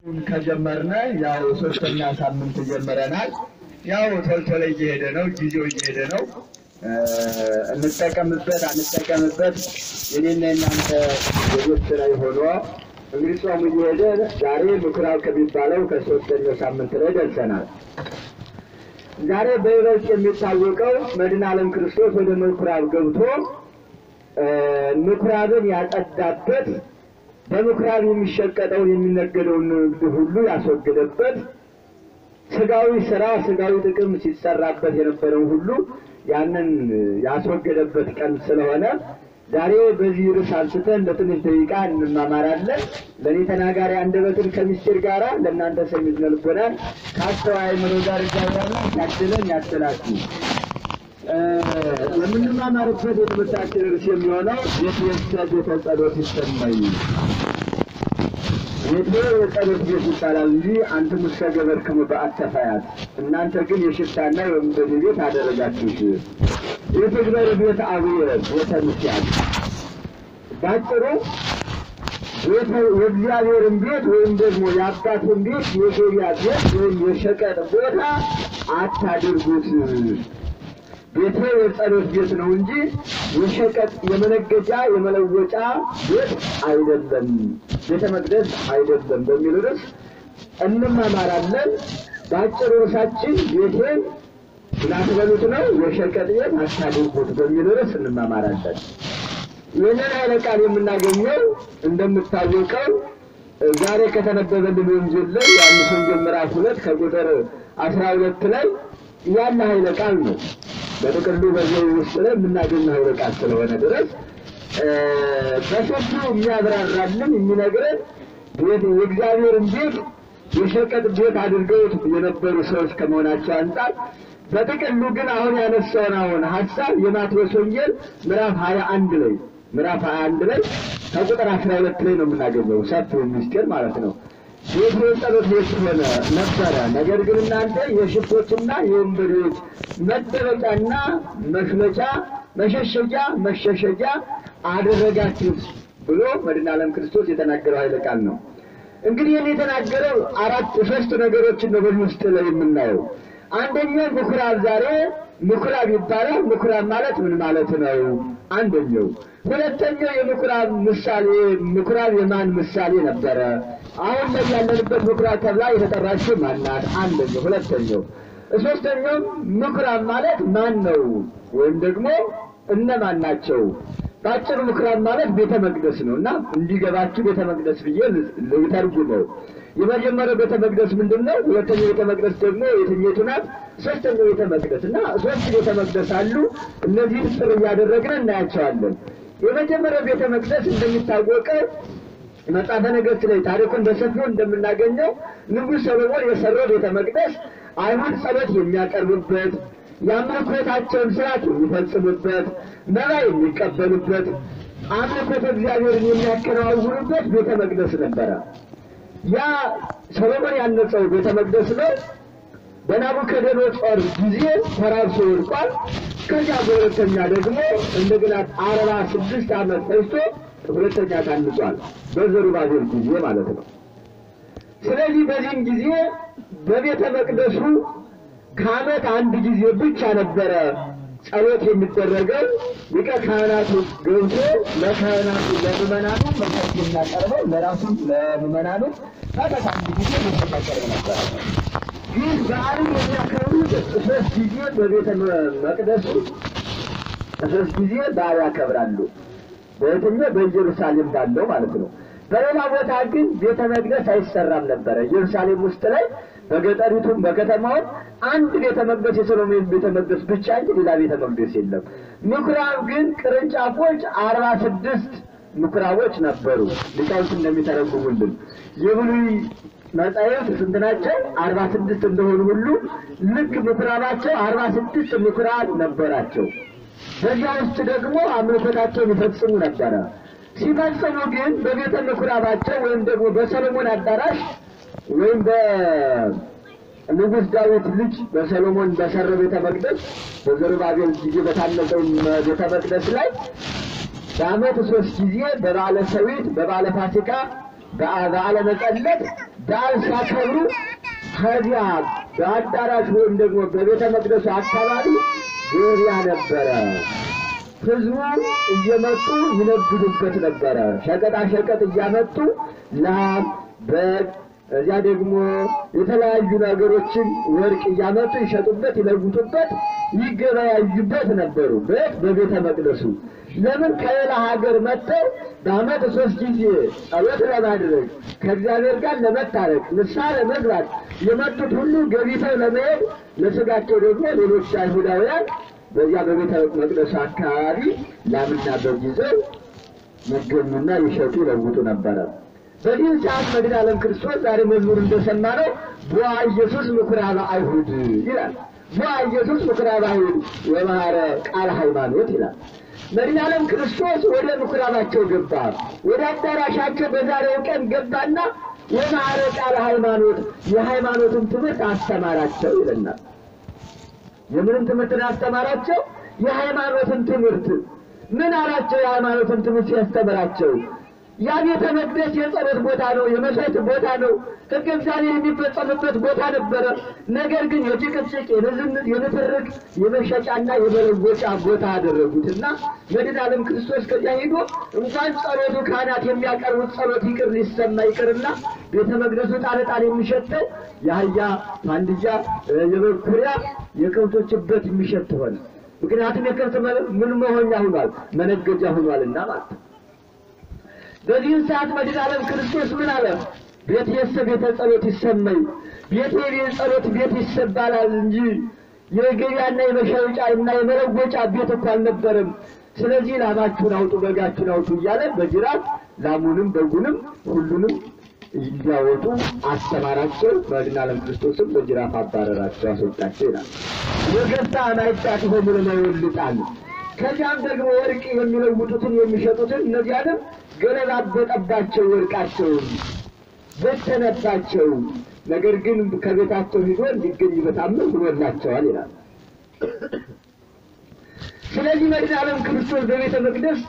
ከጀመርነ ያው ሶስተኛ ሳምንት ጀመረናል። ያው ቶልቶሎ እየሄደ ነው፣ ጊዜው እየሄደ ነው። እንጠቀምበት አንጠቀምበት የኔና እናንተ የቤት ስራ ሆኖ እንግዲህ ጾሙ እየሄደ ዛሬ ምኩራብ ከሚባለው ከሶስተኛው ሳምንት ላይ ደርሰናል። ዛሬ በይበልጥ የሚታወቀው መድኃኔ ዓለም ክርስቶስ ወደ ምኩራብ ገብቶ ምኩራብን ያጸዳበት በምኩራብ የሚሸቀጠውን የሚነገደውን ንግድ ሁሉ ያስወገደበት ስጋዊ ስራ ስጋዊ ጥቅም ሲሰራበት የነበረው ሁሉ ያንን ያስወገደበት ቀን ስለሆነ ዛሬ በዚህ ርዕስ አንስተን ለትንሽ ደቂቃ እንማማራለን። ለኔ ተናጋሪ አንደበትን ከምስጢር ጋራ ለእናንተ ሰሚት ልቦናን ከአስተዋይ አእምሮ ጋር ይጋራሉ ያድለን ያስተላልፉ። የምንማማርበት የትምህርታችን ርዕስ የሚሆነው ቤተ ጸሎት ይሰማይ የጸሎት ቤት ይባላል እንጂ አንተም ተገበርክሙ በአተፋያት እናንተ ግን የሽፍታና የወንበዴ ቤት አደረጋችሁት። የትግበር ቤት አብየ ቤተ ምስያል ባጭሩ የእግዚአብሔርን ቤት ወይም ደግሞ የአባቱን ቤት የገበያ ቤት ወይም የሸቀጥ ቦታ አታድርጉት። ቤቴ የጸሎት ቤት ነው እንጂ የሸቀጥ የመነገጃ የመለወጫ ቤት አይደለም፣ ቤተ መቅደስ አይደለም በሚል ርዕስ እንማማራለን። ባጭሩ ርዕሳችን ቤቴን ላትበሉት ነው የሸቀጥ ቤት አታድርጉት በሚል ርዕስ እንማማራለን። ይህንን ኃይለ ቃል የምናገኘው እንደምታወቀው ዛሬ ከተነበበልን ወንጌል ላይ ዮሐንስ ወንጌል ምዕራፍ 2 ከቁጥር 12 ላይ ያለ ኃይለ ቃል ነው። በጥቅሉ በዚህ ውስጥ ላይ የምናገኘው ኃይለ ቃል ስለሆነ ድረስ በሰፊው የሚያብራራልን የሚነግረን የእግዚአብሔርን ቤት የሸቀጥ ቤት አድርገው የነበሩ ሰዎች ከመሆናቸው አንፃር በጥቅሉ ግን አሁን ያነሳውን ሐሳብ የማቴዎስ ወንጌል ምዕራፍ 21 ላይ ከቁጥር 12 ላይ ነው የምናገኘው። ሰፊው ምስጢር ማለት ነው። ቤቱ የጸሎት ቤት ሆነ ነበረ፣ ነገር ግን እናንተ የሽፍቶችና የወንበዴዎች መደበቂያና መሸሸጊያ አደረጋችሁት ብሎ መድኃኔ ዓለም ክርስቶስ የተናገረው ኃይለ ቃል ነው። እንግዲህ ይህን የተናገረው ሶስት ነገሮችን ነው በዚህ ውስጥ ላይ የምናየው። አንደኛው ምኩራብ ዛሬ ምኩራብ ይባላል። ምኩራብ ማለት ምን ማለት ነው? አንደኛው። ሁለተኛው የምኩራብ ምሳሌ ምኩራብ የማን ምሳሌ ነበረ? አሁን ላይ ያለንበት ምኩራብ ተብላ የተጠራችው ማናት? አንደኛው። ሁለተኛው። ሶስተኛው ምኩራብ ማለት ማን ነው ወይም ደግሞ እነማን ናቸው? ባጭሩ ምኩራብ ማለት ቤተ መቅደስ ነውና እንዲገባችሁ ቤተ መቅደስ ብዬ ልተርጉመው። የመጀመሪያው ቤተ መቅደስ ምንድነው? ሁለተኛው ቤተ መቅደስ ደግሞ የትኛይቱ ናት? ሶስተኛው ቤተ መቅደስ እና ሶስት ቤተ መቅደስ አሉ። እነዚህ ስር ያደረግን እናያቸዋለን። የመጀመሪያው ቤተ መቅደስ እንደሚታወቀው መጽሐፈ ነገሥት ላይ ታሪኩን በሰፊው እንደምናገኘው ንጉሥ ሰሎሞን የሰራው ቤተ መቅደስ አይሁድ ጸሎት የሚያቀርቡበት፣ የአምልኮታቸውን ስርዓት የሚፈጽሙበት፣ መባ የሚቀበሉበት፣ አምልኮተ እግዚአብሔርን የሚያከናውኑበት ቤተ መቅደስ ነበረ። ያ ሰሎሞን ያነጸው ቤተ መቅደስ ነው። በናቡከደነፆር ጊዜ ተራብሶ ወድቋል። ከዚያ በሁለተኛ ደግሞ እንደገና 46 ዓመት ፈጅቶ ሁለተኛ ታንጿል፣ በዘሩባቤል ጊዜ ማለት ነው። ስለዚህ በዚህም ጊዜ በቤተ መቅደሱ ከዓመት አንድ ጊዜ ብቻ ነበረ ጸሎት የሚደረገው። ሊቀ ካህናቱ ገብቶ ለካህናቱ ለምእመናኑ መስዋዕት የሚያቀርበው ለራሱም ለምእመናኑ ከዓመት አንድ ጊዜ መስዋዕት ነበር። ይህ በዓልን የሚያከብሩት ሶስት ጊዜ በቤተ መቅደሱ ሶስት ጊዜ በዓል ያከብራሉ። በየትኛው? በኢየሩሳሌም ባለው ማለት ነው። በሌላ ቦታ ግን ቤተ መቅደስ አይሰራም ነበረ። ኢየሩሳሌም ውስጥ ላይ በገጠሪቱም በከተማው አንድ ቤተ መቅደስ የሰሎሞን ቤተ መቅደስ ብቻ እንጂ ሌላ ቤተ መቅደስ የለም። ምኩራብ ግን ቅርንጫፎች 46 ምኩራቦች ነበሩ። ሊቃውንት እንደሚተረጉሙልን የብሉይ መጻሕፍት ስንት ናቸው? 46 እንደሆኑ ሁሉ ልክ ምኩራባቸው 46 ምኩራብ ነበራቸው። በዚያ ውስጥ ደግሞ አምልኮታቸውን ይፈጽሙ ነበረ። ሲፈጽሙ ግን በቤተ ምኩራባቸው ወይም ደግሞ በሰሎሞን አዳራሽ ወይም በንጉሥ ዳዊት ልጅ በሰሎሞን በሰራው ቤተ መቅደስ በዘሩባቤል ጊዜ በታነጸው ቤተ መቅደስ ላይ በዓመት 3 ጊዜ በበዓለ ሰዊት፣ በበዓለ ፋሲካ፣ በበዓለ መጸለት በዓል ሲያከብሩ ከዚያ በአዳራሽ ወይም ደግሞ በቤተ መቅደሱ አካባቢ ገበያ ነበረ። ህዝቡ እየመጡ ይነግዱበት ነበረ። ሸቀጣ ሸቀጥ እያመጡ ላም፣ በግ፣ እዚያ ደግሞ የተለያዩ ነገሮችን ወርቅ እያመጡ ይሸጡበት፣ ይለውጡበት፣ ይገበያዩበት ነበሩ። በቤተ መቅደሱ ለምን ከሌላ ሀገር መጥተው በዓመት 3 ጊዜ ጸሎት ለማድረግ ከእግዚአብሔር ጋር ለመታረቅ ንስሐ ለመግባት የመጡት ሁሉ ገቢተው ለመሄድ ለስጋቸው ደግሞ ሌሎች አይሁዳውያን በዚያ በቤተ መቅደሱ አካባቢ ላምና በግ ይዘው ይገኙና ይሸጡ ይለውጡ ነበረ። በዚህ ሰዓት መድኃኔዓለም ክርስቶስ ዛሬ መዝሙር እንደሰማነው ቦአ ኢየሱስ ምኵራበ አይሁድ ይላል። ቦአ ኢየሱስ ምኵራበ አይሁድ ወመሐረ ቃለ ሃይማኖት ይላል። መድኃኔዓለም ክርስቶስ ወደ ምኵራባቸው ገባ፣ ወደ አዳራሻቸው በዛሬው ቀን ገባና ወመሐረ ቃለ ሃይማኖት የሃይማኖትን ትምህርት አስተማራቸው ይለናል። የምንም ትምህርትን አስተማራቸው? የሃይማኖትን ትምህርት። ምን አላቸው? የሃይማኖትን ትምህርት ሲያስተምራቸው ያ ቤተ መቅደስ የጸሎት ቦታ ነው፣ የመሥዋዕት ቦታ ነው፣ ሕገ እግዚአብሔር የሚፈጸምበት ቦታ ነበረ። ነገር ግን የጭቅጭቅ፣ የንዝንዝ፣ የንትርክ፣ የመሸጫና የመለወጫ ቦታ አደረጉትና መድኃኔዓለም ክርስቶስ ከዚያ ሄዶ እንኳን ጸሎቱ ካህናት የሚያቀርቡት ጸሎት ይቅር ሊሰማ ይቅርና ቤተ መቅደሱ ጣለጣል የሚሸተው የአህያ ፋንድያ፣ የበግ ኩሪያ፣ የከብቶች እበት የሚሸት ሆነ። ምክንያቱም የከብት ምን መሆኛ ሆኗል? መነገጃ ሆኗልና ማለት ነው። በዚህም ሰዓት መድኃኔዓለም ክርስቶስ ምን አለ? ቤቴሰ ቤተ ጸሎት ይሰመይ፣ ቤቴ የጸሎት ቤት ይሰባላል እንጂ የገበያና የመሸጫና የመለወጫ ቤት እኮ አልነበረም። ስለዚህ ላማችሁን አውጡ፣ በጋችሁን አውጡ እያለ በጅራት ላሙንም በጉንም ሁሉንም እንዲያወጡ አስተማራቸው። መድኃኔዓለም ክርስቶስም በጅራፍ አባረራቸው፣ አስወጣቸው ይላል። የገዛ ማይጣት ሆኖ ለውልጣል። ከዚያም ደግሞ ወርቅ የሚለውጡትን የሚሸጡትን እነዚያንም ገለባበጠባቸው፣ ወርቃቸውን በተነባቸው። ነገር ግን ከቤታቸው ሂዶ እንዲገኝ በታምር ሆኖላቸዋል ይላል። ስለዚህ መድኃኔዓለም ክርስቶስ በቤተ መቅደስ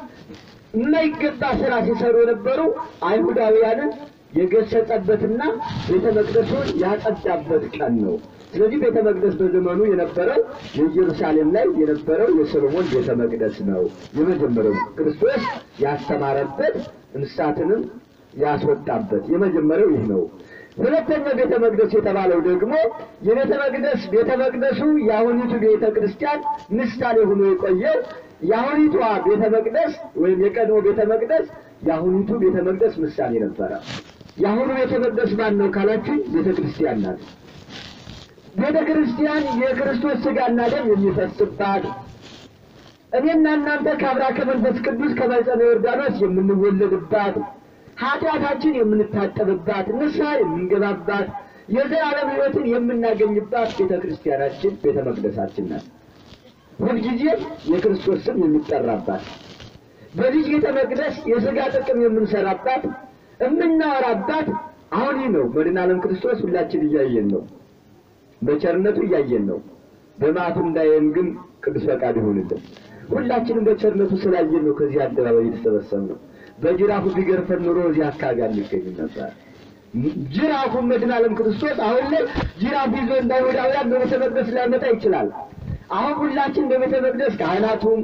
የማይገባ ስራ ሲሰሩ የነበሩ አይሁዳውያንን የገሰጸበትና ቤተ መቅደሱን ያጸዳበት ቀን ነው። ስለዚህ ቤተ መቅደስ በዘመኑ የነበረው የኢየሩሳሌም ላይ የነበረው የሰሎሞን ቤተ መቅደስ ነው። የመጀመሪያው ክርስቶስ ያስተማረበት እንስሳትንም ያስወጣበት የመጀመሪያው ይህ ነው። ሁለተኛው ቤተ መቅደስ የተባለው ደግሞ ቤተ መቅደሱ የአሁኒቱ ቤተ ክርስቲያን ምሳሌ ሆኖ የቆየው የአሁኒቷ ቤተ መቅደስ ወይም የቀድሞ ቤተ መቅደስ የአሁኒቱ ቤተ መቅደስ ምሳሌ ነበረ። የአሁኑ ቤተ መቅደስ ማን ነው ካላችሁ ቤተ ክርስቲያን ናት። ቤተ ክርስቲያን የክርስቶስ ሥጋና ደም የሚፈስባት፣ እኔና እናንተ ከአብራከ መንፈስ ቅዱስ ከማኅፀነ ዮርዳኖስ የምንወለድባት፣ ኃጢአታችን የምንታጠብባት፣ ንስሐ የምንገባባት፣ የዘላለም ሕይወትን የምናገኝባት ቤተ ክርስቲያናችን ቤተ መቅደሳችን ናት። ሁልጊዜ የክርስቶስ ስም የሚጠራባት፣ በዚህ ቤተ መቅደስ የሥጋ ጥቅም የምንሰራባት የምናወራባት አሁን ይህ ነው። መድኃኔዓለም ክርስቶስ ሁላችን እያየን ነው፣ በቸርነቱ እያየን ነው። በመዓቱ እንዳየን ግን ቅዱስ ፈቃድ ይሁንልን። ሁላችንም በቸርነቱ ስላየን ነው ከዚህ አደባባይ የተሰበሰብነው። በጅራፉ ቢገርፈን ኑሮ እዚህ አካባቢ አንገኝም ነበር። ጅራፉ መድኃኔዓለም ክርስቶስ አሁን ላይ ጅራፍ ይዞ እንዳይሁዳውያን በቤተ መቅደስ ሊያመጣ ይችላል። አሁን ሁላችን በቤተ መቅደስ ካህናቱም፣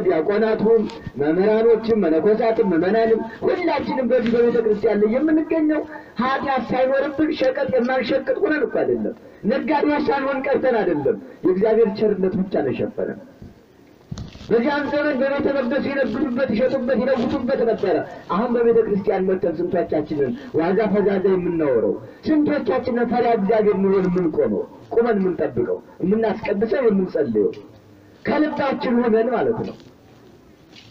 ዲያቆናቱም፣ መምህራኖችም፣ መነኮሳትም፣ ምዕመናንም ሁላችንም በዚህ በቤተ ክርስቲያን ላይ የምንገኘው ኃጢአት ሳይኖርብን ሸቀጥ የማንሸቅጥ ሆነን እኮ አይደለም፣ ነጋዴዎች ሳንሆን ቀርተን አይደለም። የእግዚአብሔር ቸርነት ብቻ ነው የሸፈነን። በዚያን ዘመን በቤተ መቅደስ ይነግዱበት፣ ይሸጡበት፣ ይለውጡበት ነበረ። አሁን በቤተ ክርስቲያን መጥተን ስንቶቻችንን ዋዛ ፈዛዛ የምናወረው፣ ስንቶቻችንን ፈሪሃ እግዚአብሔር ኑሮን የምንቆመው፣ ቁመን የምንጠብቀው፣ የምናስቀድሰው፣ የምንጸልየው ከልባችን ሆነን ማለት ነው።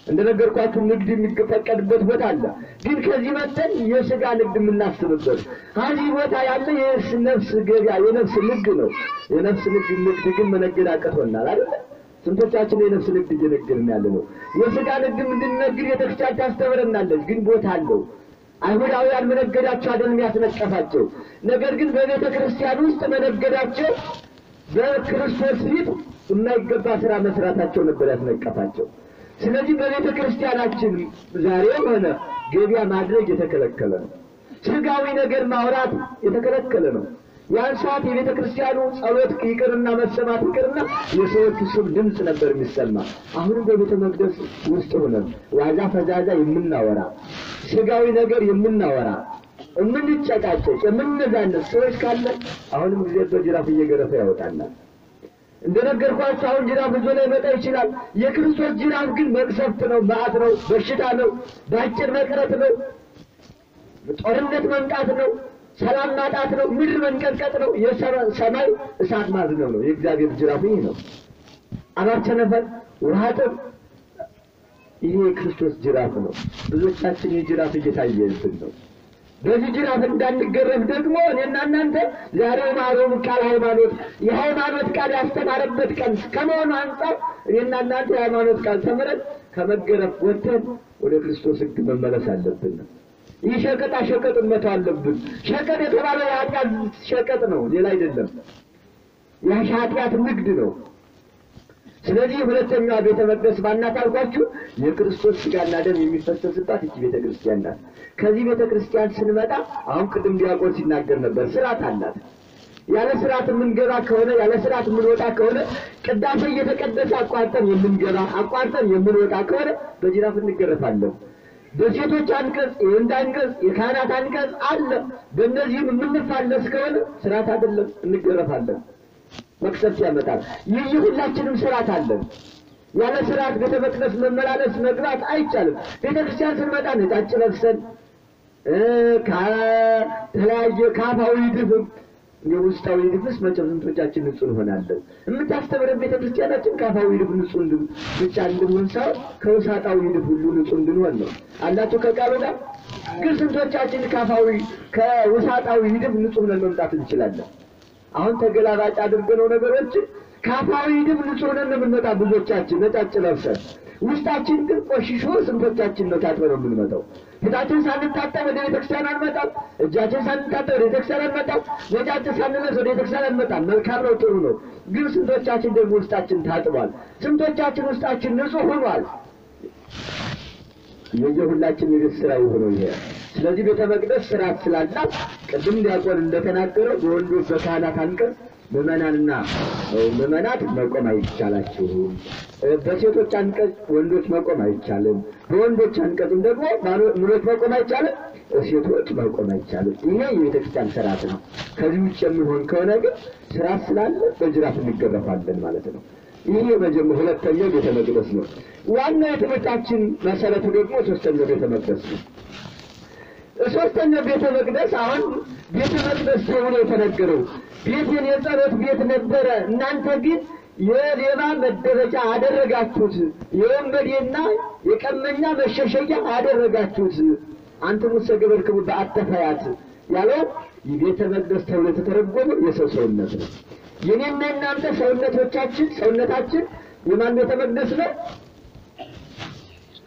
እንደነገርኳችሁ ንግድ የሚፈቀድበት ቦታ አለ። ግን ከዚህ መጥተን የሥጋ ንግድ የምናስብበት እዚህ ቦታ ያለ የነፍስ ገበያ የነፍስ ንግድ ነው። የነፍስ ንግድ ግን መነገድ አቅቶናል አይደል? ስንቶቻችን የነፍስ ንግድ እየነገድን ያለ ነው። የሥጋ ንግድ እንድንነግድ ቤተክርስቲያን ታስተምረናለች፣ ግን ቦታ አለው። አይሁዳውያን መነገዳቸው አይደለም ያስነቀፋቸው። ነገር ግን በቤተ ክርስቲያን ውስጥ መነገዳቸው በክርስቶስ ፊት የማይገባ ስራ መስራታቸው ነበር ያስነቀፋቸው። ስለዚህ በቤተ ክርስቲያናችን ዛሬም ሆነ ገበያ ማድረግ የተከለከለ ነው። ስጋዊ ነገር ማውራት የተከለከለ ነው። ያን ሰዓት የቤተ ክርስቲያኑ ጸሎት ይቅርና መሰማት ይቅርና የሰዎች ስም ድምፅ ነበር የሚሰማ። አሁንም በቤተ መቅደስ ውስጥ ሆነን ዋዛ ፈዛዛ የምናወራ ስጋዊ ነገር የምናወራ የምንጨቃጨቅ የምንዛነስ ሰዎች ካለ አሁንም ጊዜ በጅራፍ እየገረፈ ያወጣናል። እንደነገርኳችሁ አሁን ጅራፍ ብዙ ላይ መጣ ይችላል። የክርስቶስ ጅራፍ ግን መቅሰፍት ነው፣ መዓት ነው፣ በሽታ ነው፣ ባጭር መቅረት ነው፣ ጦርነት መምጣት ነው፣ ሰላም ማጣት ነው፣ ምድር መንቀጥቀጥ ነው፣ የሰማይ እሳት ማዝነው ነው። የእግዚአብሔር ጅራፍ ይሄ ነው። አባር ቸነፈር ውሃጥም ይሄ የክርስቶስ ጅራፍ ነው። ብዙዎቻችን የጅራፍ እየታየብን ነው። በዚህ ጅራፍ እንዳንገረፍ ደግሞ እኔና እናንተ ዛሬ ማሮም ቃል ሃይማኖት የሃይማኖት ቃል ያስተማረበት ቀን ከመሆኑ አንፃር እኔና እናንተ የሃይማኖት ቃል ተምረን ከመገረፍ ወጥተን ወደ ክርስቶስ ሕግ መመለስ አለብን። ይህ ሸቀጣ ሸቀጥን መተው አለብን። ሸቀጥ የተባለው የኃጢአት ሸቀጥ ነው፣ ሌላ አይደለም። የኃጢአት ንግድ ነው። ስለዚህ ሁለተኛዋ ቤተ መቅደስ ማናት አልኳችሁ? የክርስቶስ ሥጋና ደም የሚፈሰስባት እቺ ቤተ ክርስቲያን ናት። ከዚህ ቤተ ክርስቲያን ስንመጣ አሁን ቅድም ዲያቆን ሲናገር ነበር፣ ስርዓት አላት። ያለ ስርዓት የምንገባ ከሆነ ያለ ስርዓት የምንወጣ ከሆነ ቅዳሴ እየተቀደሰ አቋርጠን የምንገባ አቋርጠን የምንወጣ ከሆነ በጅራፍ እንገረፋለን። በሴቶች አንቀጽ የወንድ አንቀጽ የካህናት አንቀጽ አለ። በእነዚህም የምንፋለስ ከሆነ ስርዓት አይደለም፣ እንገረፋለን። መቅሰፍት ያመጣል። ይህ ሁላችንም ስርዓት አለን። ያለ ስርዓት ቤተ መቅደስ መመላለስ መግባት አይቻልም። ቤተ ክርስቲያን ስንመጣ ነጫጭ ለብሰን ከተለያየ ካፋዊ ድፍም የውስጣዊ ድፍስ መጨረሻችን ንጹህ እንሆናለን። የምታስተምረን ቤተ ክርስቲያናችን ካፋዊ ድፍ ንጹህ ብቻ እንድንሆን ሳይሆን ከውሳጣዊ ድፍ ሁሉ ንጹህ እንድንሆን ነው አላችሁ ከቃሉ ጋር። ግን ስንቶቻችን ካፋዊ ከውሳጣዊ ድፍ ንጹህ ነን መምጣት እንችላለን? አሁን ተገላባጭ አድርገነው ነገሮችን ካፋዊ ድፍ ንጹህ ነን የምንመጣ ብዙዎቻችን ነጫጭ ለብሰን፣ ውስጣችን ግን ቆሽሾ ስንቶቻችን ነው ታጥበን የምንመጣው? ፊታችን ሳንታጠብ ወደ ቤተክርስቲያን አንመጣም። እጃችን ሳንታጠብ ወደ ቤተክርስቲያን አንመጣም። ነጫጭ ሳንለብስ ወደ ቤተክርስቲያን አንመጣም። መልካም ነው፣ ጥሩ ነው። ግን ስንቶቻችን ደግሞ ውስጣችን ታጥቧል? ስንቶቻችን ውስጣችን ንጹህ ሆኗል? የሁላችን የቤት ስራ የሆነው ይሄ። ስለዚህ ቤተ መቅደስ ስርዓት ስላላት ቅድም ዲያቆን እንደተናገረው በወንዶች በካህናት አንቀጽ ምዕመናንና ምዕመናት መቆም አይቻላችሁም። በሴቶች አንቀጽ ወንዶች መቆም አይቻልም። በወንዶች አንቀጽም ደግሞ ምኖች መቆም አይቻልም፣ ሴቶች መቆም አይቻልም። ይሄ የቤተክርስቲያን ስርዓት ነው። ከዚህ ውጭ የሚሆን ከሆነ ግን ስርዓት ስላለ በጅራፍ እንገረፋለን ማለት ነው። ይሄ ሁለተኛው ቤተ መቅደስ ነው። ዋናው የትምህርታችን መሰረቱ ደግሞ ሶስተኛው ቤተ መቅደስ ነው። ሶስተኛው ቤተ መቅደስ አሁን ቤተ መቅደስ ተብሎ የተነገረው ቤቴን የጸሎት ቤት ነበረ፣ እናንተ ግን የሌባ መደበቂያ አደረጋችሁት፣ የወንበዴና የቀመኛ መሸሸጊያ አደረጋችሁት። አንተም ሰገበርክሙ በአተፋያት ያለው የቤተ መቅደስ ተብሎ የተተረጎመው የሰው ሰውነት ነው። የኔና እናንተ ሰውነታችን የማን ቤተ መቅደስ ነው?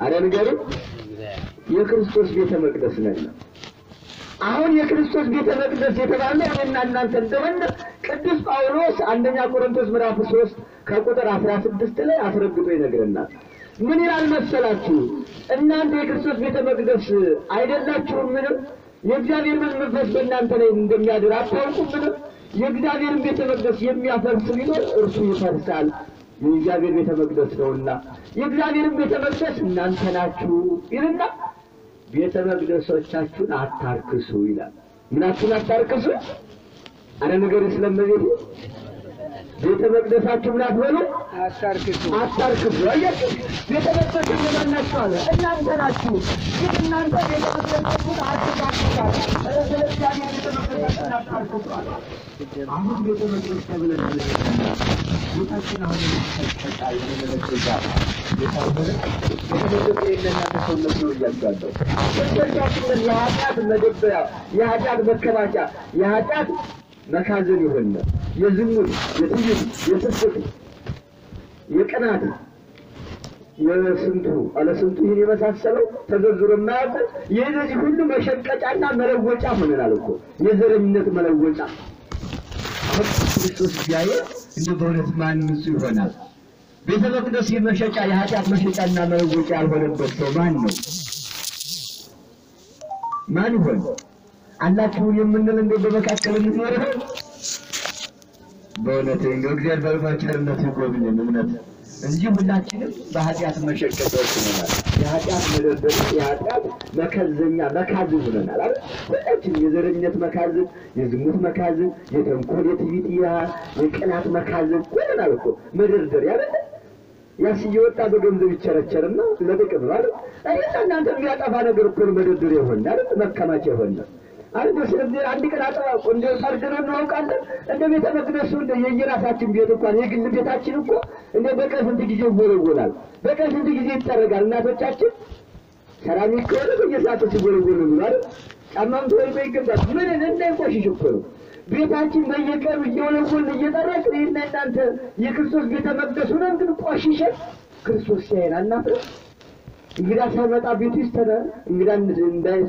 አረ ንገሩኝ። የክርስቶስ ቤተ መቅደስ ነው። አሁን የክርስቶስ ቤተ መቅደስ የተባለው እኔና እናንተ እንደሆነ ቅዱስ ጳውሎስ አንደኛ ቆሮንቶስ ምዕራፍ 3 ከቁጥር 16 ላይ አስረግጦ ይነግረናል። ምን ይላል መሰላችሁ? እናንተ የክርስቶስ ቤተ መቅደስ አይደላችሁምን? የእግዚአብሔር መንፈስ በእናንተ ላይ እንደሚያድር አታውቁምን? የእግዚአብሔርን ቤተ መቅደስ የሚያፈርስ ቢኖር እርሱ ይፈርሳል፣ የእግዚአብሔር ቤተ መቅደስ ነውና የእግዚአብሔርን ቤተ መቅደስ እናንተ ናችሁ ይልና ቤተ መቅደሶቻችሁን አታርክሱ ይላል። ምናችሁን አታርክሱ? አረ ነገር ስለመቤት ቤተ መቅደሳችሁን አትበሉ፣ አታርክሱ። አያችሁ ቤተ መቅደስ እንደናችሁ አለ እናንተ ናችሁ። ግን እናንተ ቤተ መቅደሳችሁን አታርክሱ። ስለዚህ ቤተ መቅደሳችሁን አታርክሱ። አሁን ቤተ መቅደስ ተብለን ቤታችን አሁን ተጣጣይ ለመለከታ ቤታችን ለእናንተ ሰውነት ነው እያልኳለሁ። ስለዚህ የኃጢአት መደበያ፣ የኃጢአት መከማቻ፣ የኃጢአት መካዘን የሆነ የዝሙት፣ የትዕቢት፣ የስስት፣ የቅናት፣ የስንቱ አለስንቱ ይህን የመሳሰለው ተዘርዝሮ የማያውቁ የእነዚህ ሁሉ መሸቀጫና መለወጫ ሆነናል እኮ የዘረኝነት መለወጫ። ክርስቶስ ጋር እንደ በእውነት ማን ንጹህ ይሆናል? ቤተ መቅደስ የመሸጫ የኃጢአት መሸጫና መለወጫ ያልሆነበት ሰው ማን ነው? ማን ይሆን? አላችሁ የምንል እንደው በመካከል እንኖር በእውነት እንደው እግዚአብሔር በቸርነቱ ይጎብኘን እውነት እንጂ ሁላችንም በኃጢአት መሸቀጦች ነናል። የኃጢአት መደርደር የኃጢአት መከዘኛ መካዝን ሆነናል አይደል? ሁላችን የዘረኝነት መካዝን፣ የዝሙት መካዝን፣ የተንኮል የትዕቢት የቅናት መካዝን ሆነናል እኮ መደርደር አይደል? ያስ እየወጣ በገንዘብ ይቸረቸርና ለጥቅም ነው አይደል? እናንተ የሚያጠፋ ነገር እኮ መደርደር ይሆናል አይደል? መከማቻ ይሆናል አንድ ስለዚህ አንድ ቀን አጠዋቆ እንደ ፈርደን እናውቃለን። እንደ ቤተ መቅደሱ እንደ የየራሳችን ቤት እንኳን የግል ቤታችን እኮ እንደ በቀን ስንት ጊዜ ይወለወላል፣ በቀን ስንት ጊዜ ይጠረጋል። እናቶቻችን ሰራሚክ ከሆነ በየሰዓቱ ሲወለወሉ ነው አይደል? ጫማም ተወልቆ ይገባል። ምን እንዳይቆሽሽ እኮ ነው። ቤታችን በየቀኑ እየወለወልን እየጠረቅን እና እናንተ የክርስቶስ ቤተ መቅደስ ሆነን ግን ቆሽሸን ክርስቶስ ሲያየን አናፍርም? እንግዳ ሳይመጣ ቤቱ ይስተነ እንግዳ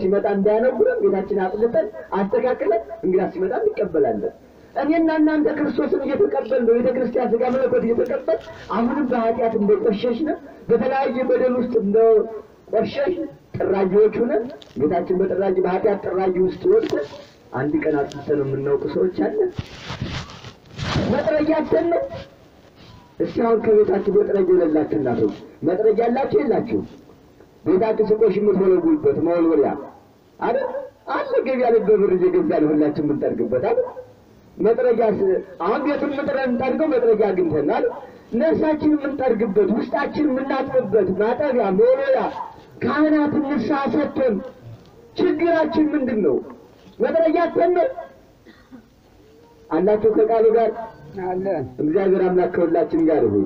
ሲመጣ እንዳያነጉረን ቤታችን አጥልተን አስተካክለን እንግዳ ሲመጣ እንቀበላለን። እኔና እናንተ ክርስቶስን እየተቀበልን ነው። ቤተክርስቲያን ሥጋ መለኮት እየተቀበል አሁንም በኃጢአት እንደቆሸሽን በተለያየ በደል ውስጥ እንደቆሸሽ ጥራጊዎች ሆነን ቤታችን በጥራጊ በኃጢአት ጥራጊ ውስጥ ወድቀን አንድ ቀን አጥተን የምናውቅ ሰዎች አለን። መጥረጊያችን ነው። እስኪ አሁን ከቤታችሁ መጥረጊያ የሌላችሁ እናቶች መጥረጊያ ያላችሁ የላችሁ? ቤታችሁ ሲቆሽ የምትወለውሉበት መወልወያ አይደል? አለ ገበያ ላይ በብር እየገዛን ሁላችን የምንጠርግበት አይደል? መጥረጊያ አሁን ቤቱን የምንጠርገው መጥረጊያ አግኝተናል። ነፍሳችን የምንጠርግበት ውስጣችን የምናጥብበት ማጠቢያ መወልወያ ካህናት ንስሐ ሰጥተን ችግራችን ምንድን ነው? መጥረጊያ ተነው አላችሁ ከቃሉ ጋር አለ። እግዚአብሔር አምላክ ከሁላችን ጋር ይሁን።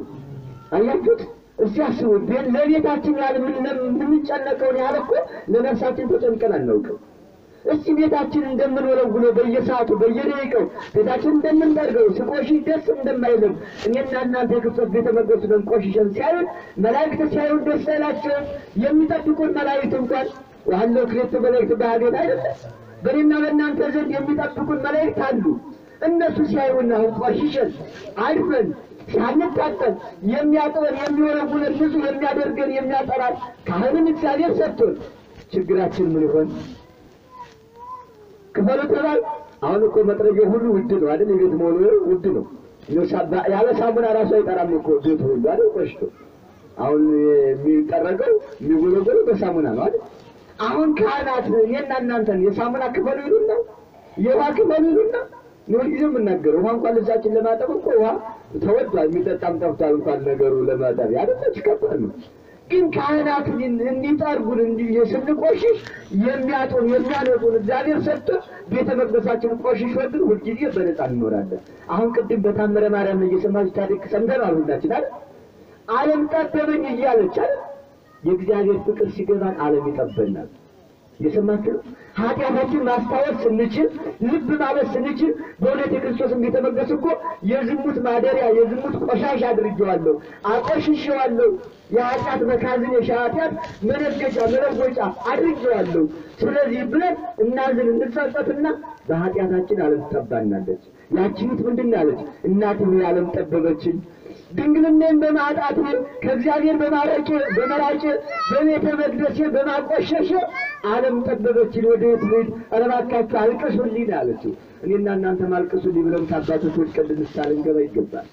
አያችሁት? እስቲ አስቡ። ለቤታችን ያለ የምንጨነቀውን ያህል እኮ ለነፍሳችን ተጨንቀን አናውቅም። እስቲ ቤታችን እንደምንወለውለው በየሰዓቱ በየደቂቃው ቤታችን እንደምንጠርገው ሲቆሽሽ ደስ እንደማይልም እኔና እናንተ የክርስቶስ ቤተ መቅደስ ነን ቆሽሸን ሲያዩን መላእክት ሲያዩን ደስ አይላቸውም? የሚጠብቁን መላእክት እንኳን ዋለው ክሬት መላእክት በአገት አይደለም በእኔና በእናንተ ዘንድ የሚጠብቁን መላእክት አሉ። እነሱ ሲያዩና ቆሽሸን አድፈን ሳንታጠብ የሚያጥበን የሚወለውለን ንጹህ የሚያደርገን የሚያጠራን ካህንን እግዚአብሔር ሰጥቶን ችግራችን ምን ይሆን? ክፈሉ ተባል። አሁን እኮ መጥረጊያው ሁሉ ውድ ነው አይደል? የቤት መወልወያ ውድ ነው። ያለ ሳሙና ራሱ አይጠራም እኮ ቤቱ ሁሉ አይደል? ቆሽቶ አሁን የሚጠረገው የሚወለወለው በሳሙና ነው አይደል? አሁን ካህናት እኔና እናንተን የሳሙና ክፈሉ ይሉና የውሃ ክፈሉ ይሉና ነው ጊዜም እናገረው ውሃ እንኳን ልብሳችን ለማጠብ እኮ ውሃ ተወዷል። የሚጠጣም ጠፍቷል እንኳን ነገሩ ለማጠብ ያደረች ከባድ ነው። ግን ካህናት እንዲጠርጉን ስንቆሽሽ የሚያጡን የሚያነጡን እግዚአብሔር ሰጥቶ ቤተ መቅደሳችን ቆሽሽ ወጥን ሁልጊዜ በነፃ እንኖራለን። አሁን ቅድም በታምረ ማርያም እየሰማች ታሪክ ሰምተናል ሁላችን አይደል? ዓለም ጠበበኝ እያለች አይደል? የእግዚአብሔር ፍቅር ሲገባን ዓለም ይጠበናል። የሰማችሁ ኃጢአታችን ማስታወስ ስንችል ልብ ማለት ስንችል በእውነት የክርስቶስን ቤተ መቅደስ እኮ የዝሙት ማደሪያ የዝሙት ቆሻሻ አድርጌዋለሁ፣ አቆሽሼዋለሁ፣ የኃጢአት መካዝን የኃጢአት መነገጃ መለወጫ አድርጌዋለሁ። ስለዚህ ብለን እናዝን እንጸጸትና በኃጢአታችን ዓለም ትጠባናለች። ያቺት ምንድን አለች? እናቴ ሆይ ዓለም ጠበበችን ድንግልናን በማጣት ከእግዚአብሔር በመራቄ በቤተ መቅደሴ በማቆሸሽ ዓለም ጠበበችን። ወዴት ልሂድ? ኧረ እባካችሁ አልቅሱልኝ አለችው። እኔና እናንተ ማልቅሱልኝ ብለን ከአባቶች ወድቀን ልንሳል እንገባ ይገባል።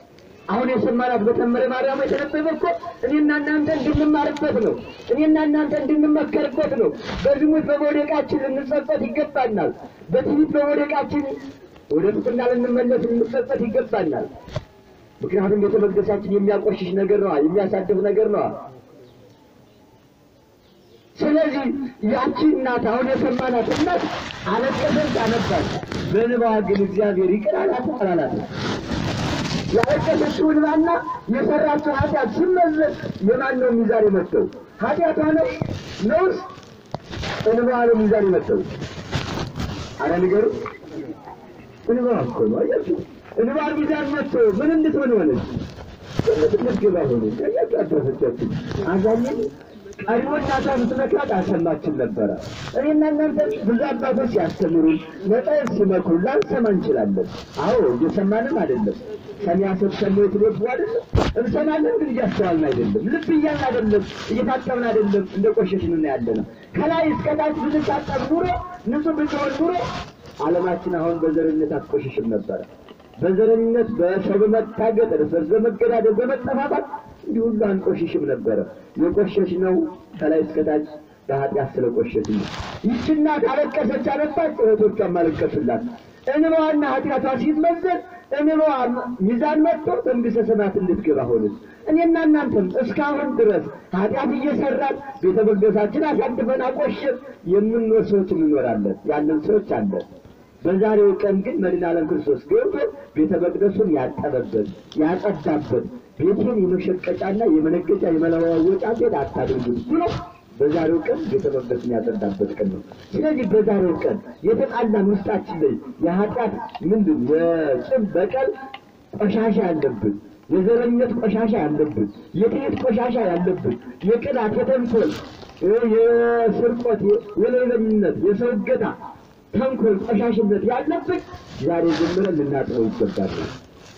አሁን የሰማናት በታምረ ማርያም የተነበበ እኮ እኔና እናንተ እንድንማርበት ነው። እኔና እናንተ እንድንመከርበት ነው። በዝሙት በመውደቃችን ልንጸጸት ይገባናል። በትዕቢት በመውደቃችን ወደ ፍቅርና ልንመለስ ልንጸጸት ይገባናል። ምክንያቱም ቤተ መቅደሳችን የሚያቆሽሽ ነገር ነው፣ የሚያሳድፍ ነገር ነው። ስለዚህ ያቺ እናት አሁን የሰማናት እናት አለቀሰች፣ አነባች። በእንባዋ ግን እግዚአብሔር ይቅር አላት አላላት? ያለቀሰችው እንባና የሰራችው ኃጢአት ሲመዘን የማን ነው ሚዛን የመተው? ኃጢአቷ ነው ነውስ እንባዋ ነው ሚዛን የመተው? አረ ንገሩ። እንባዋ እኮ ነው። አያችሁ እንባ ሚዛን መጥቶ ምን እንድትሆን ሆነች? ለምትገባ ሆነች። ያያጣፈቻችሁ አዛኝ ቀሪዎች አሳምትመካት አሰማችን ነበረ። እኔና እናንተ ብዙ አባቶች ያስተምሩን መጣየት ሲመክሩ ላንሰማ እንችላለን። አዎ እየሰማንም አይደለም። ሰሚያሰብ ሰሚት ልብ አይደለም እንሰማለን፣ ግን እያስተዋልን አይደለም። ልብ እያልን አይደለም፣ እየታጠብን አይደለም፣ እንደቆሸሽን ነው ያለነው። ከላይ እስከ ታች ብንታጠብ ኑሮ ንጹህ ብትሆን ኑሮ ዓለማችን አሁን በዘረኝነት አትቆሽሽም ነበር። በዘረኝነት በሰው በመታገጥ እርስ በርስ በመገዳደል በመጠፋፋት እንዲህ ሁሉ አንቆሽሽም ነበር። የቆሸሽነው ከላይ እስከታች በኃጢአት ስለቆሸሽን። ይህች እናት አለቀሰች አለባች፣ እህቶቿም አለቀሱላት። እንባዋና ኃጢአቷ ሲመዘን እንባዋ ሚዛን መጥቶ መንግሥተ ሰማያት እንድትገባ ሆነች። እኔና እናንተም እስካሁን ድረስ ኃጢአት እየሰራን ቤተ መቅደሳችን አሳድፈን አቆሸን የምንኖር ሰዎች እንኖራለን፣ ያለን ሰዎች አለን። በዛሬው ቀን ግን መድኃኔ ዓለም ክርስቶስ ገብቶ ቤተ መቅደሱን ያጠበበት ያጸዳበት፣ ቤቴን የመሸቀጫና የመነገጃ የመለዋወጫ ቤት አታድርጉት ብሎ በዛሬው ቀን ቤተ መቅደስን ያጸዳበት ቀን ነው። ስለዚህ በዛሬው ቀን የተጣላን ውስጣችን ላይ የኃጢአት ምንድን የጭም በቀል ቆሻሻ ያለብን፣ የዘረኝነት ቆሻሻ ያለብን፣ የትዕቢት ቆሻሻ ያለብን፣ የቅናት የተንኮል የስርቆት የሌብነት የሰው እገታ ተንኮል ቆሻሽነት ያለብን ዛሬ ጀምረን ልናጥበው ይገባል።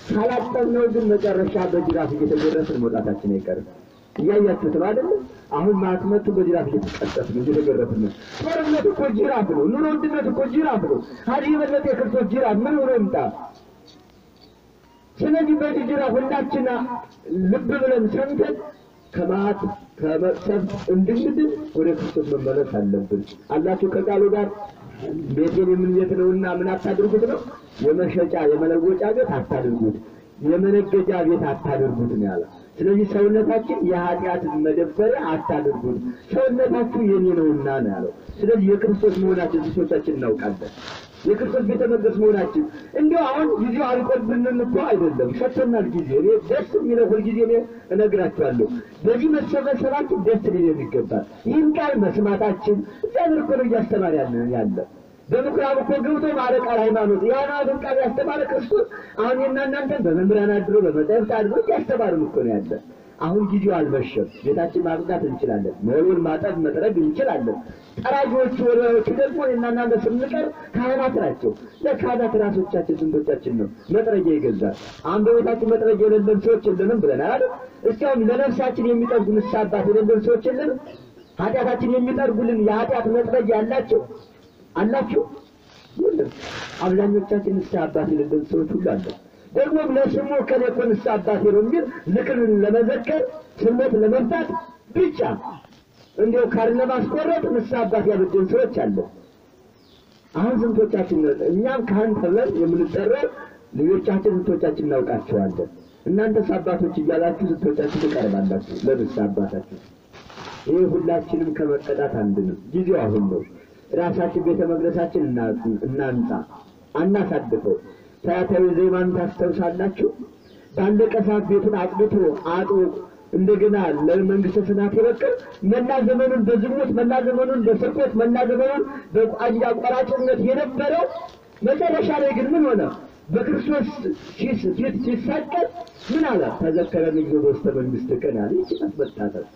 ካላጠብነው ግን መጨረሻ በጅራፍ እየተገረፍን መውጣታችን አይቀርም። እያያችሁት ነው አይደል? አሁን ማትመቱ በጅራፍ እየተቀጠፍ ነው፣ እየተገረፍን ነው። ጦርነት እኮ ጅራፍ ነው። ኑሮ ውድነት እኮ ጅራፍ ነው። ሀዲህ የበለጠ የክርስቶስ ጅራፍ ምን ሆኖ ይምጣ? ስለዚህ በዚህ ጅራፍ ሁላችን ልብ ብለን ሰምተን ከመዓት ከመቅሰፍት እንድንድን ወደ ክርስቶስ መመለስ አለብን። አላችሁ ከቃሉ ጋር ቤቴን የምንቤት ነውና ምን አታድርጉት ነው? የመሸጫ የመለወጫ ቤት አታድርጉት፣ የመነገጃ ቤት አታድርጉት ነው ያለው። ስለዚህ ሰውነታችን የኃጢአት መደበሪያ አታድርጉት፣ ሰውነታችሁ የኔ ነውና ነው ያለው። ስለዚህ የክርስቶስ መሆናችን ስንቶቻችን እናውቃለን? የክርስቶስ ቤተ መቅደስ መሆናችን እንዲሁ አሁን ጊዜው አልቆብንን እኮ አይደለም፣ ሰጥተናል ጊዜ። እኔ ደስ የሚለው ሁልጊዜ እኔ እነግራችኋለሁ፣ በዚህ መሰበሰባችን ደስ ሊለን ይገባል። ይህን ቃል መስማታችን እግዚአብሔር እኮ ነው እያስተማር ያለ። በምኩራብ እኮ ገብቶ ማለቃል ሃይማኖት የሃይማኖትን ቃል ያስተማረ ክርስቶስ አሁን እናንተን በመምህራን አድሮ በመጻሕፍት አድሮ እያስተማርን እኮ ነው ያለ። አሁን ጊዜው አልመሸም፣ ቤታችን ማጽዳት እንችላለን፣ መወልወል ማጠብ መጥረግ እንችላለን። ጠራጊዎቹ ወሬዎቹ ደግሞ እናንተ ስንቀር ካህናት ናቸው። ለካህናት ራሶቻችን ስንቶቻችን ነው መጥረጊያ ይገዛል? አሁን በቤታችን መጥረጊያ የሌለን ሰዎች የለንም ብለናል። እስካሁን ለነፍሳችን የሚጠርጉ ንስሐ አባት የሌለን ሰዎች የለንም? ኃጢአታችን የሚጠርጉልን የኃጢአት መጥረጊያ አላችሁ? የለም። አብዛኞቻችን ንስሐ አባት የሌለን ሰዎች ሁሉ አለን። ደግሞ ለስሙ ከሌኮ ንስሐ አባቴ ነው የሚል ዝክርን ለመዘከር ስሜት ለመፍታት ብቻ እንዲሁ ካርን ለማስቆረጥ ንስሐ አባት ያበጀን ሰዎች አለን። አሁን ስንቶቻችን ነው እኛም ካህን ተብለን የምንጠራው? ልጆቻችን ስንቶቻችን እናውቃቸዋለን? እናንተስ አባቶች እያላችሁ ስንቶቻችን ትቀርባላችሁ ለንስሐ አባታችሁ? ይህ ሁላችንም ከመቀጣት አንድንም ጊዜው አሁን ነው። ራሳችን ቤተ መቅደሳችን እናንጻ፣ አናሳድፈው። ታያታዊ ዜማን ታስተውሳላችሁ። ባለቀ ሰዓት ቤቱን አጥብቶ አጥቦ እንደገና ለመንግሥተ ሰማያት የበቀል መላ ዘመኑን በዝሙት መላ ዘመኑን በስርቆት መላ ዘመኑን በቋንጃ ቆራጭነት የነበረው መጨረሻ ላይ ግን ምን ሆነ? በክርስቶስ ፊት ሲሰቀል ምን አለ? ተዘከረኒ እግዚኦ በውስተ መንግሥትከ አለ። ይህች መታሰብ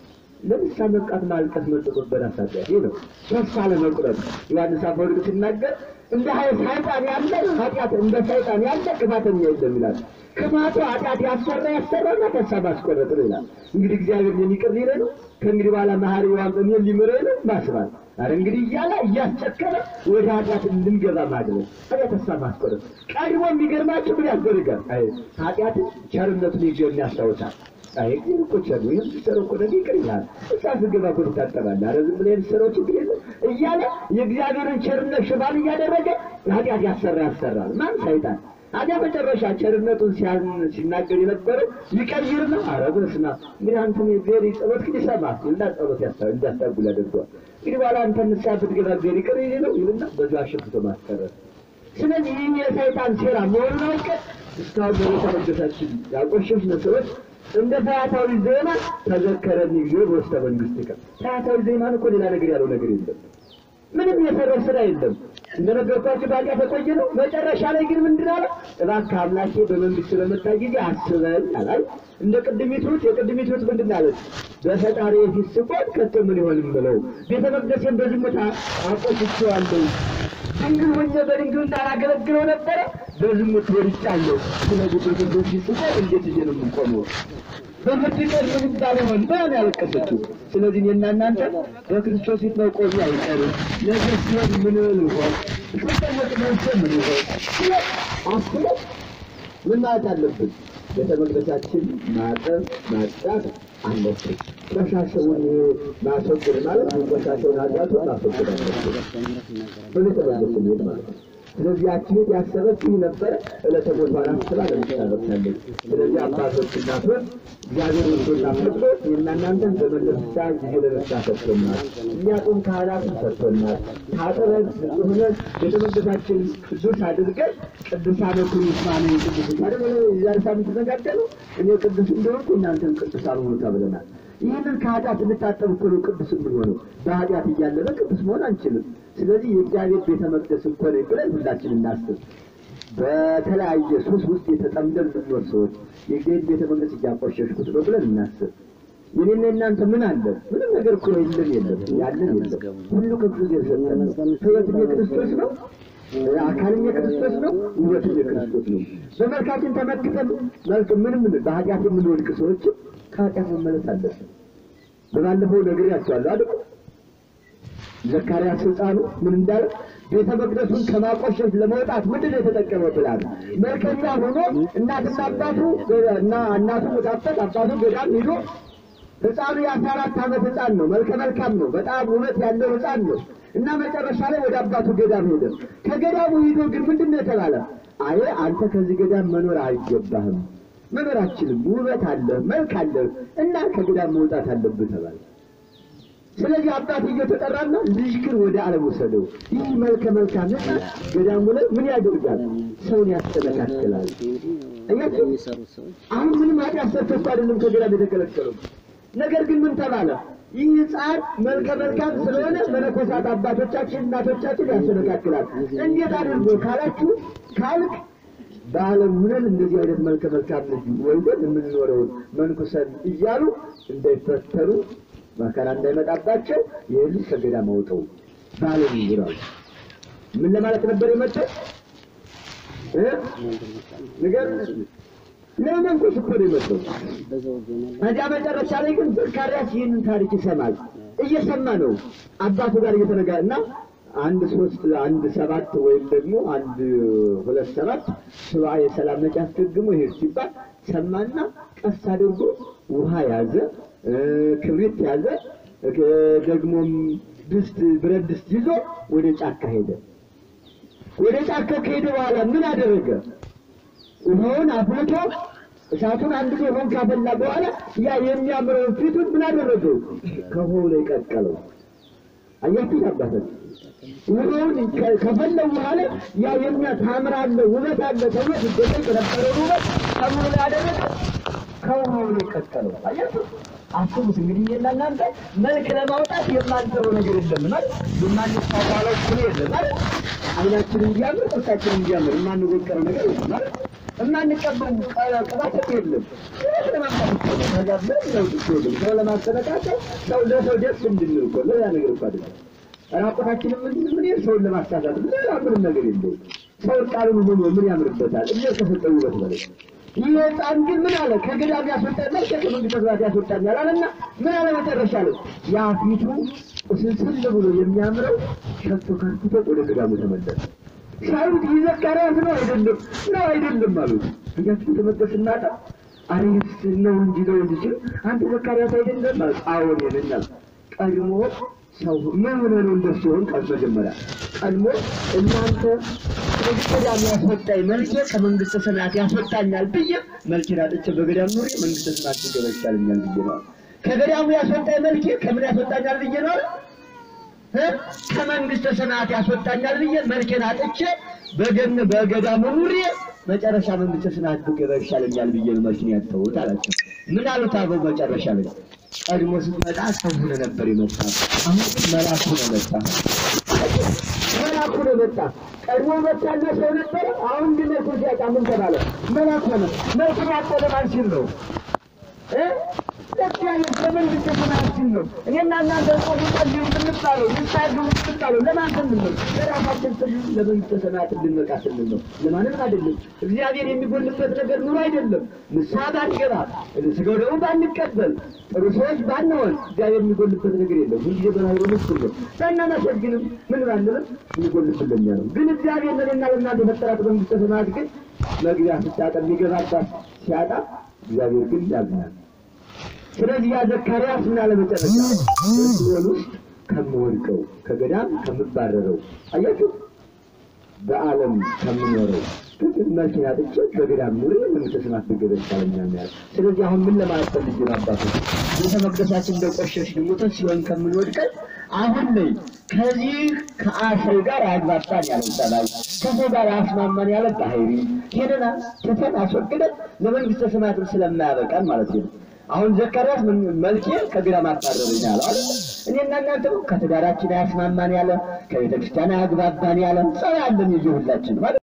ለንስሐ መብቃት ማልቀስ መጠቆት በራሳቸው ይሄ ነው። ተስፋ ለመቁረጥ ዮሐንስ አፈወርቅ ሲናገር እንደ ሰይጣን ያለ ኃጢአት እንደ ሰይጣን ያለ ክፋተኛ የለም ይላል። ክፋቱ ኃጢአት ያሰራና ተስፋ ማስቆረጥ ነው ይላል። እንግዲህ እግዚአብሔር ይቅር ሊለን ነው? ከእንግዲህ በኋላ መሐሪ ዋንተን ሊምረን ነው ማስባል? አረ እንግዲህ እያለ እያስቸከለ ወደ ኃጢአት እንድንገባ ማድረግ ታዲያ ተስፋ ማስቆረጥ። ቀድሞ የሚገርማችሁ ምን ያስደርጋል? አይ ኃጢአትን ቸርነቱን ይገርም ያስታውሳል። አይ ግን እኮ ቸር ነው የምትሰራው እኮ ነገር ይቀርኛል እሳት ገባ እኮ ትታጠባለህ። አረ ዝም ብለህ የምትሰራው ችግር የለም እያለ የእግዚአብሔርን ቸርነት ሽፋን እያደረገ ኃጢአት ያሰራል። ማን? ሰይጣን። አዲያ መጨረሻ ቸርነቱን ሲናገር የነበረው ይቀይር ነው። አረ በስመ አብ እንግዲህ አንተም የቤሪ ጸሎት ግን ይሰማል እና ጸሎት እንዳታጉል ያደርገዋል። እንግዲህ በኋላ አንተ ንስሐ ብትገባ ቤሪ ይቅር ይለው ይልና በዛ አሽፍቶ ማስቀረት። ስለዚህ ይህ የሰይጣን ሴራ መሆኑን አውቀን እስካሁን በቤተ መቅደሳችን ያቆሸሽን ሰዎች እንደ ፈያታዊ ዜማ ተዘከረኒ እግዚኦ በውስተ መንግሥትከ። ፈያታዊ ዜማን እኮ ሌላ ነገር ያለው ነገር የለም። ምንም የሰራው ስራ የለም። እንደነገርኳችሁ ባቂያ ተቆየ ነው። መጨረሻ ላይ ግን ምንድን አለ? እባክህ አምላኬ በመንግሥት በመጣ ጊዜ አስበኝ አላል። እንደ የቅድሚቱት ምንድን አለች? በፈጣሪ ፊት ስቆም ከቶ ምን ይሆንም ብለው ቤተ መቅደሴን በዝሙት አቆሽቼዋለሁ። ድንግል ሆኜ በድንግል እንዳላገለግለው ነበረ፣ በዝሙት ወድቄአለሁ። ስለዚህ ቤተ መቅደስ ፊት ስቆም እንዴት ነው የምንቆመው? በፍቅር ምንባል ሆን ባን ያለቀሰችው ስለዚህ እናንተ በክርስቶስ ፊት መቆም አይቀርም ነገር ሲሆን ምን ይሆን ከተመጥ ምን ይሆን አስለ ምን ማለት አለብን በተመቅደሳችን ማጠብ ማጣት አለብን ቆሻሻውን ማስወገድ ማለት ቆሻሻውን አጣጡ ማስወገድ አለብን ማለት ስለዚህ አክሊት ያሰበችው ነበር ለተጎዳና ስላለ ለምታደርጋለች ስለዚህ አባቶች እናቶች እግዚአብሔር ወዶና ፈቅዶ የእናንተን በመለስታ ይገለጻ ተሰጥቶናል እኛቱን ካህናት ተሰጥቶናል ታጠረን ሆነ የተመደባችን ቅዱስ አድርገን ቅዱሳን ኩሪስማን ቅዱስ አይደል ያርሳም ተዘጋጀሉ እኔ ቅዱስ እንደሆንኩ እናንተን ቅዱሳን ሆኑ ተብለናል ይህንን ከኃጢአት እንታጠብ እኮ ነው ቅዱስ የምንሆነው በኃጢአት እያለበ ቅዱስ መሆን አንችልም ስለዚህ የእግዚአብሔር ቤተ መቅደስ እኮ ነው ብለን ሁላችንም እናስብ በተለያየ ሱስ ውስጥ የተጠምደን ብዙዎች ሰዎች የእግዚአብሔር ቤተ መቅደስ እያቆሸሽኩት ነው ብለን እናስብ የኔና እናንተ ምን አለ ምንም ነገር እኮ የለም ያለን የለም ሁሉ ከክርስቶስ የተሰጠን ነው ሕይወት የክርስቶስ ነው አካልም የክርስቶስ ነው ውበትም የክርስቶስ ነው በመልካችን ተመክተን ምንም በኃጢአት የምንወድቅ ሰዎች ከኃጢአት መመለስ አለብን በባለፈው ነግሬያቸዋለሁ አይደል ዘካርያስ ሕፃኑ ምን እንዳለ ቤተ መቅደሱን ከማቆሸሽ ለመውጣት ምንድነው የተጠቀመው ብላል መልከኛ ሆኖ እናትና አባቱ እና እናቱ ወጣበት አባቱ ገዳም ሄዶ ሕፃኑ የ14 ዓመት ሕፃን ነው መልካም ነው በጣም ውበት ያለው ሕፃን ነው እና መጨረሻ ላይ ወደ አባቱ ገዳም ሄደ ከገዳሙ ሄዶ ግን ምንድነው የተባለ አይ አንተ ከዚህ ገዳም መኖር አይገባህም መኖራችንም ውበት አለ መልክ አለ እና ከገዳም መውጣት አለብህ ተባለ ስለዚህ አባቱ እየተጠራና ልጅክር ወደ ዓለም ወሰደው ይህ መልካም ገዳሙ ላይ ምን ያደርጋል ሰውን ያስተካክላል አያችሁ አሁን ምንም ኃጢአት ሰርቶ አይደለም ከገዳም የተከለከለው ነገር ግን ምን ተባለ ይህ ሕፃን መልካም ስለሆነ መነኮሳት አባቶቻችን እናቶቻችን ያስተካክላል እንዴት አድርጎ ካላችሁ ካልክ በዓለም ሁነን እንደዚህ አይነት መልካም ልጅ ወልደን የምንኖረው መንኩሰን እያሉ እንዳይፈተሩ መከራ እንዳይመጣባቸው ይህን ከገዳም አውጣው ባለም ይራው ምን ለማለት ነበር የመጣው ነገር ለመንኩስ እኮ ነው የመጣው ታዲያ መጨረሻ ላይ ግን ዘካርያስ ይህንን ታሪክ ይሰማል እየሰማ ነው አባቱ ጋር እየተነጋገረና 1:3 ወይም ደግሞ 1:2 ሱባኤ የሰላም ነጭ አስገግሞ ይሄድ ሲባል ሰማና ቀስ አድርጎ ውሃ ያዘ ክብሪት ያዘ ደግሞም ብረት ድስት ይዞ ወደ ጫካ ሄደ ወደ ጫካ ከሄደ በኋላ ምን አደረገ ውሃውን አፍልቶ እሳቱን አንድ ሆን ካፈላ በኋላ ያ የሚያምረው ፊቱን ምን አደረገው ከሆነ ላይ ቀቀለው አያችሁ አባታችን ውሃውን ከፈለው በኋላ ያ የሚያታምራለ ውበት አለ ተብሎ ይደረግ የነበረው ውበት ከሆነ ላይ አደረገ ከሆነ ላይ ቀቀለው አያችሁ አስቡት እንግዲህ እናንተ መልክ ለማውጣት የማንተው ነገር የለም ማለት የማንታዋለው ኩል የለም ማለት አይናችን እንዲያምር ጥርሳችን እንዲያምር የማንወቀረው ነገር የለም ማለት የማንቀበል ቅባት የለም ሰው ለማስተካከል ሰው ለሰው ደስ እንድንል እኮ ሌላ ነገር እኮ አይደለም ራቆታችንን ምን ሰውን ለማስተካከል ሌላ ምንም ነገር የለም ሰው ቃሉን ሆኖ ምን ያምርበታል እየተሰጠው ይበት ማለት ይሄ ጻን ግን ምን አለ ከገዳም ያስወጣና ከመንግስት ተግባራት ያስወጣኛል አለና ምን አለ መጨረሻ ላይ ያ ፊቱ ስልስል ብሎ የሚያምረው ሸቶ ከርፍቶ ወደ ገዳሙ ተመለሰ ሻሩት ይዘካርያስ ነው አይደለም ማለት እንግዲህ ተመለሰና አሪስ ነው እንጂ አንተ ዘካርያስ አይደለም አዎን ይለኛል ቀድሞ ሰው ምን ነው እንደሆነ ቀድመጀመሪያ ቀድሞ እናንተ ከገዳም ያስወጣኝ መልኬ ከመንግስት ሰማያት ያስወጣኛል ብዬ መልኬን አጥቼ በገዳም ኑሪ መንግስት ሰማያት ይገበቻልኛል ብዬ ነው ከገዳሙ ያስወጣኝ መልኬ ከምን ያስወጣኛል ብዬ ነው ከመንግስት ሰማያት ያስወጣኛል ብዬ መልኬን አጥቼ በገዳሙ ኑሪ መጨረሻ መንግስት ሰማያት ይገበቻልኛል ብዬ ነው መልኬን ያጣሁት አላቸው ምን አሉት አበው መጨረሻ ላይ ቀድሞ ስትመጣ ሰው ነበር የመጣው አሁን መላኩ ነው መጣ ቀድሞ መጣና ሰው ነበር አሁን ግን ሲያጣ ምን ተባለ መላኩ ነው መልኩ ያጠለ ማንሲል ነው ለእግዚአብሔር ለመንግሥተ ሰማያችን ነው። እኔና እናንተ ጾሙ ጸልዩ ብንባለው ንስሐ ግቡ ብንባለው ለማን ስንል ነው? ለራሳችን ስንል ለመንግሥተ ሰማያት እንድንበቃ ስንል ነው። ለማንም አይደለም። እግዚአብሔር የሚጎልበት ነገር ኑሮ አይደለም። ንስሐ ባንገባ ሥጋው ደግሞ ባንቀበል ጥሩ ሰዎች ባንሆን እግዚአብሔር የሚጎልበት ነገር የለም። ሁልጊዜ በናይሮ ምስል ነው። ባናመሰግንም ምን ባንልም የሚጎልብልን ነው። ግን እግዚአብሔር ለእኔና ለእናንተ የፈጠራት መንግሥተ ሰማያት ግን መግቢያ ሲታጣ የሚገባባት ሲያጣ እግዚአብሔር ግን ያዝናል። ስለዚህ ያ ዘካርያስ ምን አለ መጨረሻ? በሲኦል ውስጥ ከምወድቀው ከገዳም ከምባረረው አያችሁ በዓለም ከምኖረው መኪና ጥቼ በገዳም ኑሬ መንግሥተ ሰማያት ብገባ ይሻለኛል ያለ። ስለዚህ አሁን ምን ለማለት ፈልጌ ነው አባቶች? ቤተ መቅደሳችን እንደቆሸሽ ሞተን ሲሆን ከምንወድቀን አሁን ላይ ከዚህ ከአሰው ጋር አግባባን ያለ ሰላይ ከሰው ጋር አስማማን ያለ ባህሪ ሄደና ተፈን አስወግደን ለመንግሥተ ሰማያት ስለማያበቃን ማለት ነው። አሁን ዘካርያስ ምን መልኬ ከገዳም አባረረኝ ያለ አይደል? እኔና እናንተ ከትዳራችን አስማማን ያለ ከቤተ ክርስቲያን አግባባን ያለ ሰው ያለን ይሁላችን ማለት